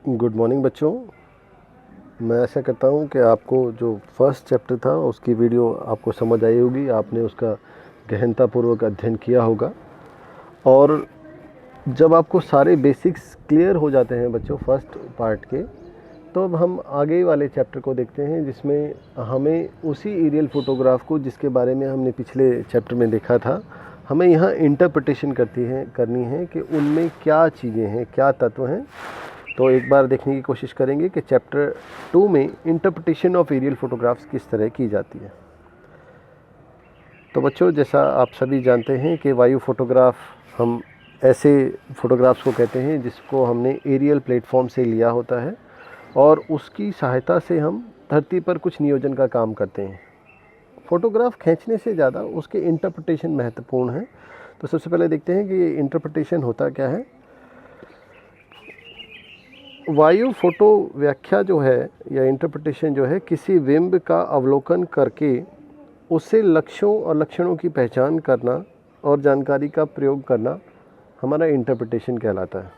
Good morning बच्चों। मैं आशा करता हूँ कि आपको जो फर्स्ट चैप्टर था उसकी वीडियो आपको समझ आई होगी, आपने उसका गहनतापूर्वक अध्ययन किया होगा। और जब आपको सारे बेसिक्स क्लियर हो जाते हैं बच्चों फर्स्ट पार्ट के, तो अब हम आगे वाले चैप्टर को देखते हैं जिसमें हमें उसी एरियल फ़ोटोग्राफ को जिसके बारे में हमने पिछले चैप्टर में देखा था, हमें यहाँ इंटरप्रिटेशन करनी है कि उनमें क्या चीज़ें हैं, क्या तत्व हैं। तो एक बार देखने की कोशिश करेंगे कि चैप्टर 2 में इंटरप्रिटेशन ऑफ एरियल फ़ोटोग्राफ्स किस तरह की जाती है। तो बच्चों, जैसा आप सभी जानते हैं कि वायु फ़ोटोग्राफ हम ऐसे फ़ोटोग्राफ्स को कहते हैं जिसको हमने एरियल प्लेटफॉर्म से लिया होता है और उसकी सहायता से हम धरती पर कुछ नियोजन का काम करते हैं। फ़ोटोग्राफ खींचने से ज़्यादा उसके इंटरप्रिटेशन महत्वपूर्ण है। तो सबसे पहले देखते हैं कि ये इंटरप्रिटेशन होता क्या है। वायु फोटो व्याख्या जो है या इंटरप्रिटेशन जो है, किसी बिंब का अवलोकन करके उससे लक्ष्यों और लक्षणों की पहचान करना और जानकारी का प्रयोग करना हमारा इंटरप्रिटेशन कहलाता है।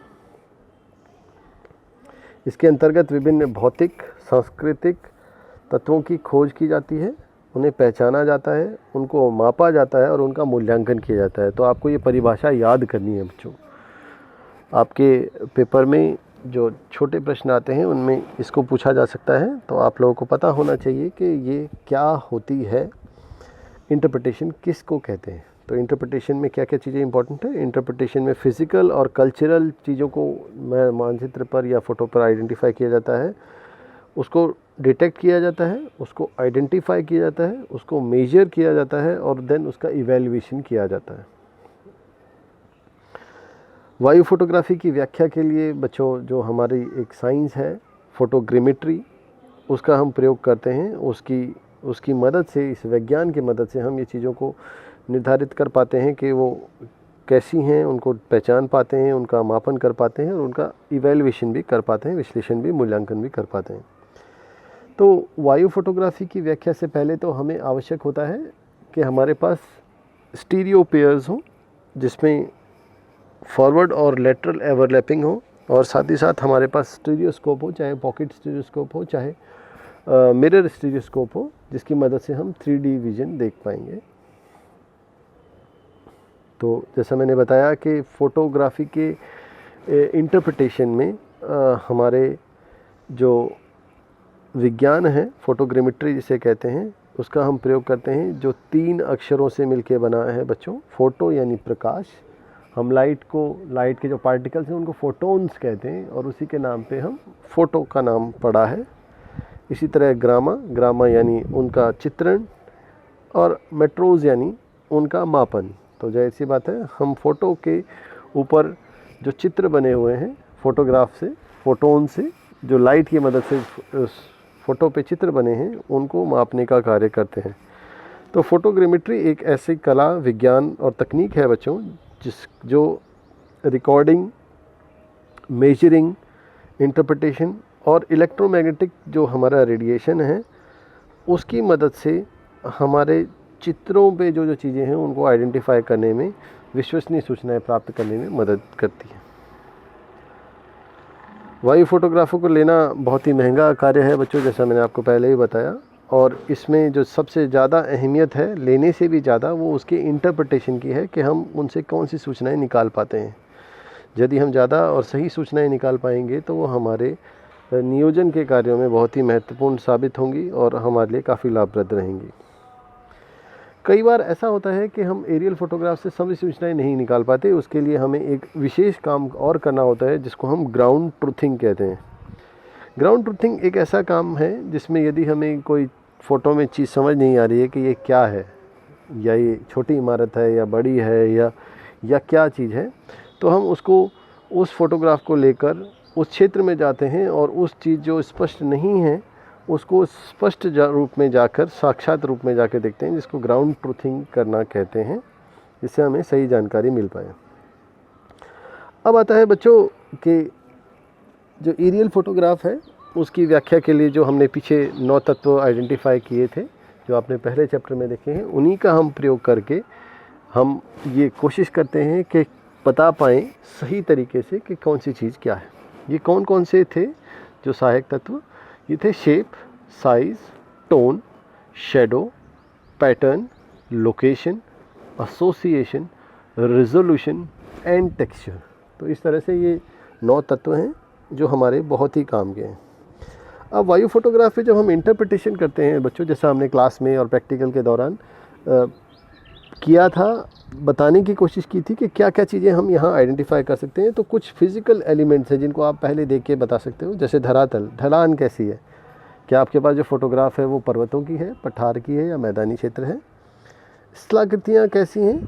इसके अंतर्गत विभिन्न भौतिक सांस्कृतिक तत्वों की खोज की जाती है, उन्हें पहचाना जाता है, उनको मापा जाता है और उनका मूल्यांकन किया जाता है। तो आपको ये परिभाषा याद करनी है बच्चों। आपके पेपर में जो छोटे प्रश्न आते हैं उनमें इसको पूछा जा सकता है, तो आप लोगों को पता होना चाहिए कि ये क्या होती है, इंटरप्रिटेशन किसको कहते हैं। तो इंटरप्रिटेशन में क्या क्या चीज़ें इंपॉर्टेंट है। इंटरप्रिटेशन में फ़िज़िकल और कल्चरल चीज़ों को मानचित्र पर या फ़ोटो पर आइडेंटिफाई किया जाता है, उसको डिटेक्ट किया जाता है, उसको आइडेंटिफाई किया जाता है, उसको मेजर किया जाता है और देन उसका इवैल्यूएशन किया जाता है। वायु फोटोग्राफी की व्याख्या के लिए बच्चों जो हमारी एक साइंस है फोटोग्रामेट्री, उसका हम प्रयोग करते हैं। उसकी मदद से, इस विज्ञान की मदद से हम ये चीज़ों को निर्धारित कर पाते हैं कि वो कैसी हैं, उनको पहचान पाते हैं, उनका मापन कर पाते हैं और उनका इवैल्यूएशन भी कर पाते हैं, विश्लेषण भी, मूल्यांकन भी कर पाते हैं। तो वायु फोटोग्राफी की व्याख्या से पहले तो हमें आवश्यक होता है कि हमारे पास स्टीरियो पेयर्स हों जिसमें फॉरवर्ड और लेटरल ओवरलैपिंग हो, और साथ ही साथ हमारे पास स्टीरियोस्कोप हो, चाहे पॉकेट स्टीरियोस्कोप हो, चाहे मिरर स्टीरियोस्कोप हो, जिसकी मदद से हम 3D विज़न देख पाएंगे। तो जैसा मैंने बताया कि फ़ोटोग्राफी के इंटरप्रिटेशन में हमारे जो विज्ञान है फोटोग्रामेट्री जिसे कहते हैं, उसका हम प्रयोग करते हैं जो 3 अक्षरों से मिलके बना है बच्चों। फोटो यानी प्रकाश, हम लाइट के जो पार्टिकल्स हैं उनको फोटोन्स कहते हैं और उसी के नाम पे हम फ़ोटो का नाम पड़ा है। इसी तरह ग्रामा यानी उनका चित्रण और मेट्रोज यानी उनका मापन। तो जाहिर सी बात है, हम फ़ोटो के ऊपर जो चित्र बने हुए हैं फ़ोटोग्राफ से, फोटोन से, जो लाइट की मदद से फ़ोटो पे चित्र बने हैं, उनको मापने का कार्य करते हैं। तो फोटोग्रामेट्री एक ऐसी कला, विज्ञान और तकनीक है बच्चों जो रिकॉर्डिंग, मेजरिंग, इंटरप्रिटेशन और इलेक्ट्रोमैग्नेटिक जो हमारा रेडिएशन है उसकी मदद से हमारे चित्रों पे जो चीज़ें हैं उनको आइडेंटिफाई करने में, विश्वसनीय सूचनाएं प्राप्त करने में मदद करती है। वायु फोटोग्राफों को लेना बहुत ही महंगा कार्य है बच्चों, जैसा मैंने आपको पहले ही बताया, और इसमें जो सबसे ज़्यादा अहमियत है, लेने से भी ज़्यादा, वो उसके इंटरप्रिटेशन की है कि हम उनसे कौन सी सूचनाएं निकाल पाते हैं। यदि हम ज़्यादा और सही सूचनाएं निकाल पाएंगे तो वो हमारे नियोजन के कार्यों में बहुत ही महत्वपूर्ण साबित होंगी और हमारे लिए काफ़ी लाभप्रद रहेंगी। कई बार ऐसा होता है कि हम एरियल फोटोग्राफ से सभी सूचनाएं नहीं निकाल पाते, उसके लिए हमें एक विशेष काम और करना होता है जिसको हम ग्राउंड ट्रूथिंग कहते हैं। ग्राउंड ट्रूथिंग एक ऐसा काम है जिसमें यदि हमें कोई फ़ोटो में चीज़ समझ नहीं आ रही है कि ये क्या है, या ये छोटी इमारत है या बड़ी है या क्या चीज़ है, तो हम उस फ़ोटोग्राफ को लेकर उस क्षेत्र में जाते हैं और उस चीज़ जो स्पष्ट नहीं है उसको स्पष्ट रूप में जाकर, साक्षात रूप में जाकर देखते हैं, जिसको ग्राउंड ट्रूथिंग करना कहते हैं, जिससे हमें सही जानकारी मिल पाए। अब आता है बच्चों कि जो एरियल फोटोग्राफ है उसकी व्याख्या के लिए जो हमने पीछे 9 तत्व आइडेंटिफाई किए थे, जो आपने पहले चैप्टर में देखे हैं, उन्हीं का हम प्रयोग करके हम ये कोशिश करते हैं कि बता पाएँ सही तरीके से कि कौन सी चीज़ क्या है। ये कौन कौन से थे जो सहायक तत्व? ये थे shape, size, tone, shadow, pattern, location, association, resolution and texture. तो इस तरह से ये 9 तत्व हैं जो हमारे बहुत ही काम के हैं। अब वायु फोटोग्राफी जब हम इंटरप्रिटेशन करते हैं बच्चों, जैसा हमने क्लास में और प्रैक्टिकल के दौरान किया था, बताने की कोशिश की थी कि क्या क्या चीज़ें हम यहाँ आइडेंटिफाई कर सकते हैं। तो कुछ फिजिकल एलिमेंट्स हैं जिनको आप पहले देख के बता सकते हो, जैसे धरातल, ढलान कैसी है, क्या आपके पास जो फोटोग्राफ है वो पर्वतों की है, पठार की है या मैदानी क्षेत्र है, स्थलाकृतियाँ कैसी हैं,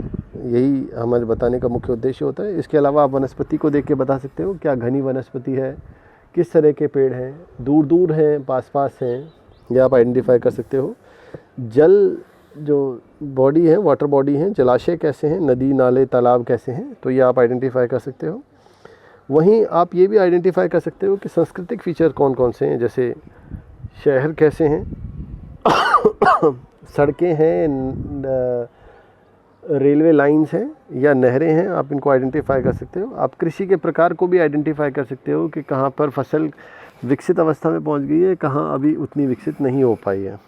यही हमारे बताने का मुख्य उद्देश्य होता है। इसके अलावा आप वनस्पति को देख के बता सकते हो, क्या घनी वनस्पति है, किस तरह के पेड़ हैं, दूर दूर हैं, पास पास हैं, यह आप आइडेंटिफाई कर सकते हो। जल जो बॉडी है, वाटर बॉडी है, जलाशय कैसे हैं, नदी नाले तालाब कैसे हैं, तो ये आप आइडेंटिफाई कर सकते हो। वहीं आप ये भी आइडेंटिफाई कर सकते हो कि सांस्कृतिक फीचर कौन कौन से हैं, जैसे शहर कैसे हैं, सड़कें हैं, रेलवे लाइंस हैं या नहरें हैं, आप इनको आइडेंटिफाई कर सकते हो। आप कृषि के प्रकार को भी आइडेंटिफाई कर सकते हो कि कहाँ पर फसल विकसित अवस्था में पहुँच गई है, कहाँ अभी उतनी विकसित नहीं हो पाई है।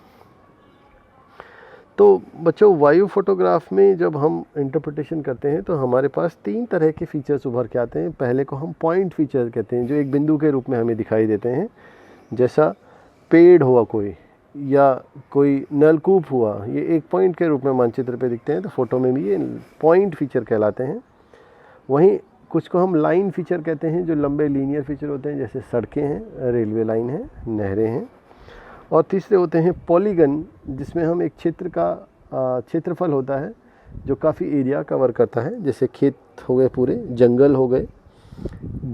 तो बच्चों, वायु फोटोग्राफ में जब हम इंटरप्रिटेशन करते हैं तो हमारे पास 3 तरह के फीचर्स उभर के आते हैं। पहले को हम पॉइंट फीचर कहते हैं, जो एक बिंदु के रूप में हमें दिखाई देते हैं, जैसा पेड़ हुआ कोई या कोई नलकूप हुआ, ये एक पॉइंट के रूप में मानचित्र पे दिखते हैं, तो फोटो में भी ये पॉइंट फीचर कहलाते हैं। वहीं कुछ को हम लाइन फीचर कहते हैं, जो लंबे लीनियर फीचर होते हैं, जैसे सड़कें हैं, रेलवे लाइन है, नहरें हैं। और तीसरे होते हैं पॉलीगन, जिसमें हम एक क्षेत्र का क्षेत्रफल होता है जो काफ़ी एरिया कवर करता है, जैसे खेत हो गए, पूरे जंगल हो गए,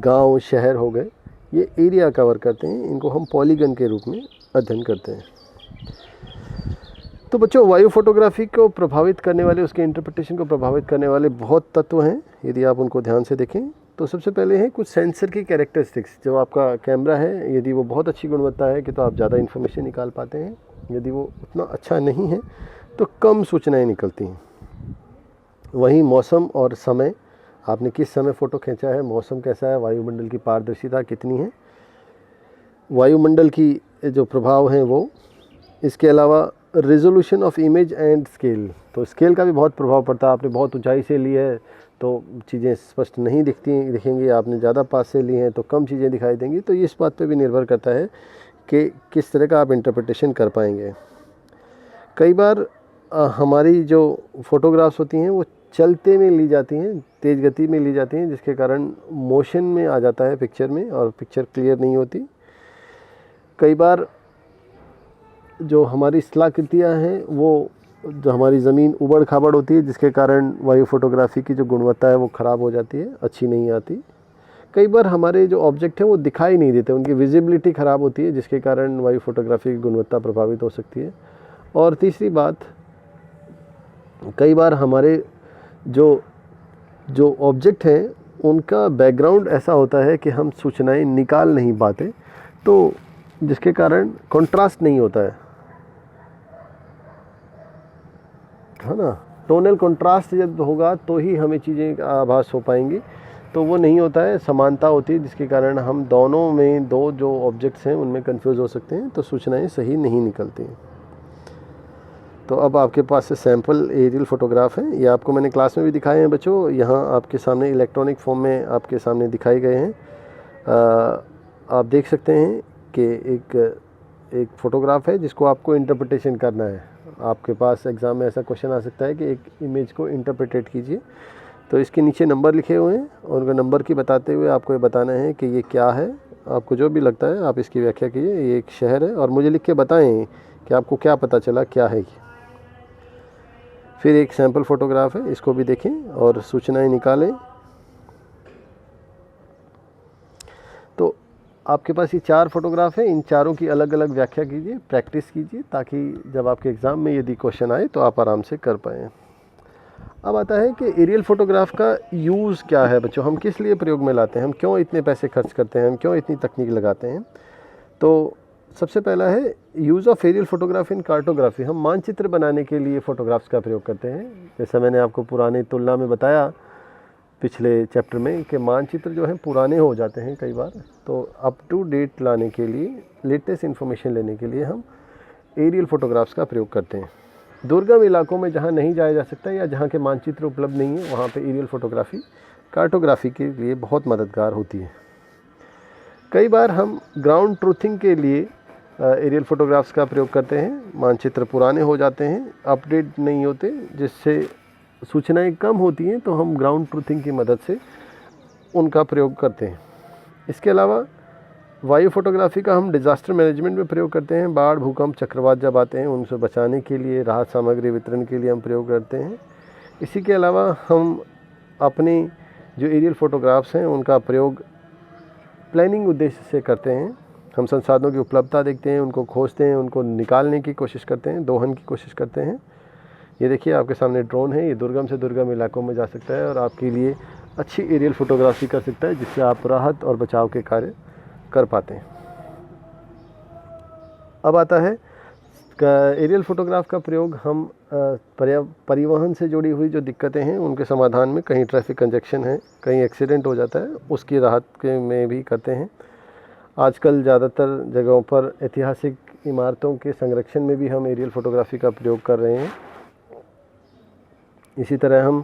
गांव शहर हो गए, ये एरिया कवर करते हैं, इनको हम पॉलीगन के रूप में अध्ययन करते हैं। तो बच्चों, वायु फोटोग्राफी को प्रभावित करने वाले, उसके इंटरप्रिटेशन को प्रभावित करने वाले बहुत तत्व हैं। यदि आप उनको ध्यान से देखें तो सबसे पहले हैं कुछ सेंसर की कैरेक्टरिस्टिक्स। जब आपका कैमरा है, यदि वो बहुत अच्छी गुणवत्ता है कि तो आप ज़्यादा इन्फॉर्मेशन निकाल पाते हैं, यदि वो उतना अच्छा नहीं है तो कम सूचनाएं निकलती हैं। वहीं मौसम और समय, आपने किस समय फ़ोटो खींचा है, मौसम कैसा है, वायुमंडल की पारदर्शिता कितनी है, वायुमंडल की जो प्रभाव हैं वो। इसके अलावा resolution of image and scale, तो स्केल का भी बहुत प्रभाव पड़ता है। आपने बहुत ऊंचाई से ली है तो चीज़ें स्पष्ट नहीं दिखेंगी, आपने ज़्यादा पास से ली हैं तो कम चीज़ें दिखाई देंगी। तो ये इस बात पे भी निर्भर करता है कि किस तरह का आप इंटरप्रिटेशन कर पाएंगे। कई बार हमारी जो फ़ोटोग्राफ्स होती हैं वो चलते में ली जाती हैं, तेज़ गति में ली जाती हैं, जिसके कारण मोशन में आ जाता है पिक्चर में और पिक्चर क्लियर नहीं होती। कई बार जो हमारी स्थलाकृतियाँ हैं वो, जो हमारी ज़मीन उबड़ खाबड़ होती है, जिसके कारण वायु फोटोग्राफी की जो गुणवत्ता है वो ख़राब हो जाती है, अच्छी नहीं आती। कई बार हमारे जो ऑब्जेक्ट हैं वो दिखाई नहीं देते, उनकी विजिबिलिटी ख़राब होती है, जिसके कारण वायु फोटोग्राफी की गुणवत्ता प्रभावित हो सकती है। और तीसरी बात, कई बार हमारे जो ऑब्जेक्ट हैं उनका बैकग्राउंड ऐसा होता है कि हम सूचनाएं निकाल नहीं पाते, तो जिसके कारण कंट्रास्ट नहीं होता है ना। टोनल कंट्रास्ट जब होगा तो ही हमें चीज़ें का आभास हो पाएंगी, तो वो नहीं होता है, समानता होती है, जिसके कारण हम दोनों में, दो जो ऑब्जेक्ट्स हैं उनमें कंफ्यूज हो सकते हैं, तो सूचनाएं सही नहीं निकलती हैं। तो अब आपके पास से सैम्पल एरियल फ़ोटोग्राफ है, ये आपको मैंने क्लास में भी दिखाए हैं बच्चों, यहाँ आपके सामने इलेक्ट्रॉनिक फॉर्म में आपके सामने दिखाए गए हैं। आप देख सकते हैं कि एक फ़ोटोग्राफ है जिसको आपको इंटरप्रिटेशन करना है। आपके पास एग्ज़ाम में ऐसा क्वेश्चन आ सकता है कि एक इमेज को इंटरप्रेटेट कीजिए, तो इसके नीचे नंबर लिखे हुए हैं और उनका नंबर की बताते हुए आपको ये बताना है कि ये क्या है। आपको जो भी लगता है आप इसकी व्याख्या कीजिए। ये एक शहर है और मुझे लिख के बताएं कि आपको क्या पता चला, क्या है ये। फिर एक सैम्पल फ़ोटोग्राफ है, इसको भी देखें और सूचनाएं निकालें। तो आपके पास ये 4 फोटोग्राफ है, इन चारों की अलग अलग व्याख्या कीजिए, प्रैक्टिस कीजिए, ताकि जब आपके एग्ज़ाम में यदि क्वेश्चन आए तो आप आराम से कर पाएँ। अब आता है कि एरियल फ़ोटोग्राफ का यूज़ क्या है बच्चों, हम किस लिए प्रयोग में लाते हैं, हम क्यों इतने पैसे खर्च करते हैं, हम क्यों इतनी तकनीक लगाते हैं। तो सबसे पहला है use of aerial photography in cartography. हम मानचित्र बनाने के लिए फ़ोटोग्राफ्स का प्रयोग करते हैं। जैसा मैंने आपको पुराने तुलना में बताया, पिछले चैप्टर में कि मानचित्र जो है पुराने हो जाते हैं कई बार, तो अप टू डेट लाने के लिए, लेटेस्ट इन्फॉर्मेशन लेने के लिए हम एरियल फ़ोटोग्राफ्स का प्रयोग करते हैं। दुर्गम इलाकों में जहाँ नहीं जाया जा सकता या जहाँ के मानचित्र उपलब्ध नहीं है, वहाँ पे एरियल फ़ोटोग्राफी कार्टोग्राफी के लिए बहुत मददगार होती है। कई बार हम ग्राउंड ट्रूथिंग के लिए एरियल फ़ोटोग्राफ्स का प्रयोग करते हैं। मानचित्र पुराने हो जाते हैं, अपडेट नहीं होते, जिससे सूचनाएं कम होती हैं, तो हम ग्राउंड ट्रूथिंग की मदद से उनका प्रयोग करते हैं। इसके अलावा वायु फोटोग्राफी का हम डिज़ास्टर मैनेजमेंट में प्रयोग करते हैं। बाढ़, भूकंप, चक्रवात जब आते हैं उनसे बचाने के लिए, राहत सामग्री वितरण के लिए हम प्रयोग करते हैं। इसी के अलावा हम अपने जो एरियल फ़ोटोग्राफ्स हैं उनका प्रयोग प्लानिंग उद्देश्य से करते हैं। हम संसाधनों की उपलब्धता देखते हैं, उनको खोजते हैं, उनको निकालने की कोशिश करते हैं, दोहन की कोशिश करते हैं। ये देखिए आपके सामने ड्रोन है, ये दुर्गम से दुर्गम इलाकों में जा सकता है और आपके लिए अच्छी एरियल फ़ोटोग्राफी कर सकता है, जिससे आप राहत और बचाव के कार्य कर पाते हैं। अब आता है एरियल फ़ोटोग्राफ का प्रयोग हम परिवहन से जुड़ी हुई जो दिक्कतें हैं उनके समाधान में, कहीं ट्रैफिक कंजेक्शन है, कहीं एक्सीडेंट हो जाता है, उसकी राहत के में भी करते हैं। आजकल ज़्यादातर जगहों पर ऐतिहासिक इमारतों के संरक्षण में भी हम एरियल फ़ोटोग्राफी का प्रयोग कर रहे हैं। इसी तरह हम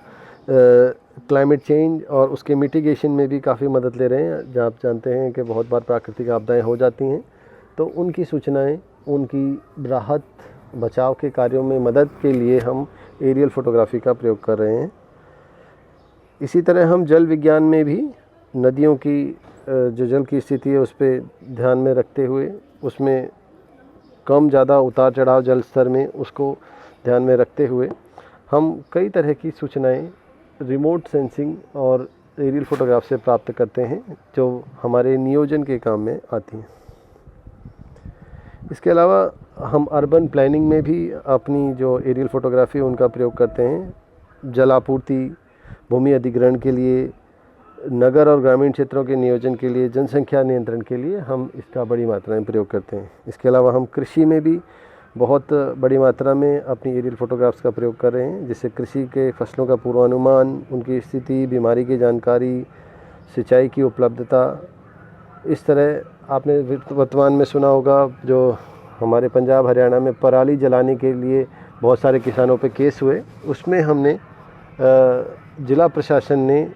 क्लाइमेट चेंज और उसके मिटिगेशन में भी काफ़ी मदद ले रहे हैं। जहाँ आप जानते हैं कि बहुत बार प्राकृतिक आपदाएं हो जाती हैं, तो उनकी सूचनाएं, उनकी राहत बचाव के कार्यों में मदद के लिए हम एरियल फ़ोटोग्राफी का प्रयोग कर रहे हैं। इसी तरह हम जल विज्ञान में भी नदियों की जो जल की स्थिति है उस पर ध्यान में रखते हुए, उसमें कम ज़्यादा उतार चढ़ाव जल स्तर में, उसको ध्यान में रखते हुए हम कई तरह की सूचनाएं रिमोट सेंसिंग और एरियल फ़ोटोग्राफ से प्राप्त करते हैं, जो हमारे नियोजन के काम में आती हैं। इसके अलावा हम अर्बन प्लानिंग में भी अपनी जो एरियल फ़ोटोग्राफी उनका प्रयोग करते हैं। जलापूर्ति, भूमि अधिग्रहण के लिए, नगर और ग्रामीण क्षेत्रों के नियोजन के लिए, जनसंख्या नियंत्रण के लिए हम इसका बड़ी मात्रा में प्रयोग करते हैं। इसके अलावा हम कृषि में भी बहुत बड़ी मात्रा में अपनी एरियल फ़ोटोग्राफ्स का प्रयोग कर रहे हैं, जिससे कृषि के फसलों का पूर्वानुमान, उनकी स्थिति, बीमारी की जानकारी, सिंचाई की उपलब्धता। इस तरह आपने वर्तमान में सुना होगा जो हमारे पंजाब हरियाणा में पराली जलाने के लिए बहुत सारे किसानों पे केस हुए, उसमें हमने जिला प्रशासन ने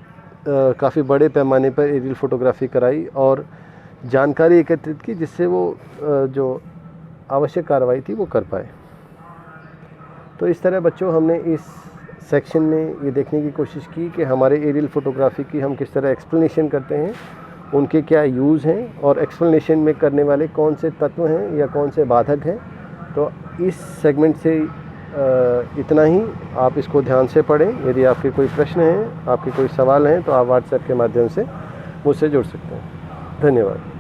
काफ़ी बड़े पैमाने पर एरियल फ़ोटोग्राफी कराई और जानकारी एकत्रित की, जिससे वो जो आवश्यक कार्रवाई थी वो कर पाए। तो इस तरह बच्चों हमने इस सेक्शन में ये देखने की कोशिश की कि हमारे एरियल फ़ोटोग्राफी की हम किस तरह एक्सप्लेनेशन करते हैं, उनके क्या यूज़ हैं और एक्सप्लेनेशन में करने वाले कौन से तत्व हैं या कौन से बाधक हैं। तो इस सेगमेंट से इतना ही। आप इसको ध्यान से पढ़ें। यदि आपके कोई प्रश्न हैं, आपके कोई सवाल हैं, तो आप व्हाट्सएप के माध्यम से मुझसे जुड़ सकते हैं। धन्यवाद।